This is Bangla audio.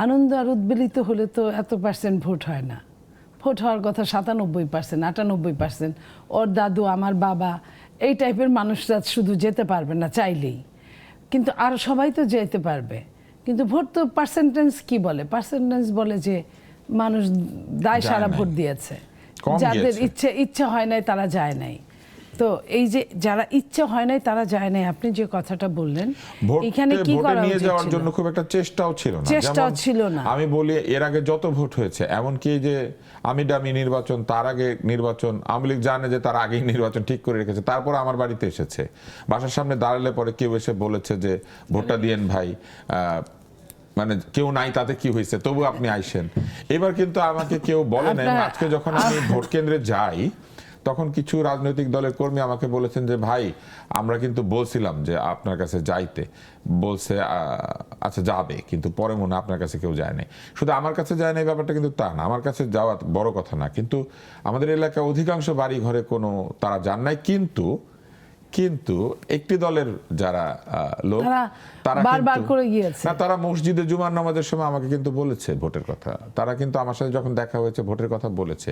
আনন্দ আর উদ্বেলিত হলে তো এত পার্সেন্ট ভোট হয় না। ভোট হওয়ার কথা 97%, 98%। ওর দাদু, আমার বাবা, এই টাইপের মানুষরা শুধু যেতে পারবে না চাইলেই, কিন্তু আর সবাই তো যেতে পারবে। কিন্তু ভোট তো পার্সেন্টেজ কি বলে, পার্সেন্টেজ বলে যে মানুষ দায় সারা ভোট দিয়েছে, যাদের ইচ্ছে হয় নাই তারা যায় নাই। তো এই যে যারা ইচ্ছে হয় নাই তারা যায় নাই, আপনি যে কথাটা বললেন, এখানে কি করা নিয়ে উচিত যাওয়ার ছিল? জন্য খুব একটা চেষ্টাও ছিল না। চেষ্টাও ছিল না। আমি বলি এর আগে যত ভোট হয়েছে, এমনকি যে আমি ডামি নির্বাচন, তার আগে নির্বাচন, আওয়ামী লীগ জানে যে তার আগেই নির্বাচন ঠিক করে রেখেছে, তারপর আমার বাড়িতে এসেছে, বাসার সামনে দাঁড়ালে পরে কেউ এসে বলেছে যে ভোটটা দিয়েন ভাই, মানে কেউ নাই তাতে কি হয়েছে, তবু আপনি আইসেন। এবার কিন্তু আমাকে কেউ বলে নাই। আজকে যখন আমি ভোট কেন্দ্রে যাই, তখন কিছু রাজনৈতিক দলের কর্মী আমাকে বলেছেন যে ভাই, আমরা কিন্তু বলছিলাম যে আপনার কাছে যাইতে, বলছে আচ্ছা যাবে, কিন্তু পরে মনে আপনার কাছে কেউ যায় নাই। শুধু আমার কাছে যায় নাই ব্যাপারটা কিন্তু তা না, আমার কাছে যাওয়া বড় কথা না, কিন্তু আমাদের এলাকায় অধিকাংশ বাড়ি ঘরে কোনো তারা যান নাই। কিন্তু একটি দলের যারা লোক তারা বারবার করে গিয়েছে না, তারা মসজিদে জুমার নামাজের সময় আমাকে কিন্তু বলেছে ভোটের কথা। তারা কিন্তু আমার সাথে যখন দেখা হয়েছে ভোটের কথা বলেছে।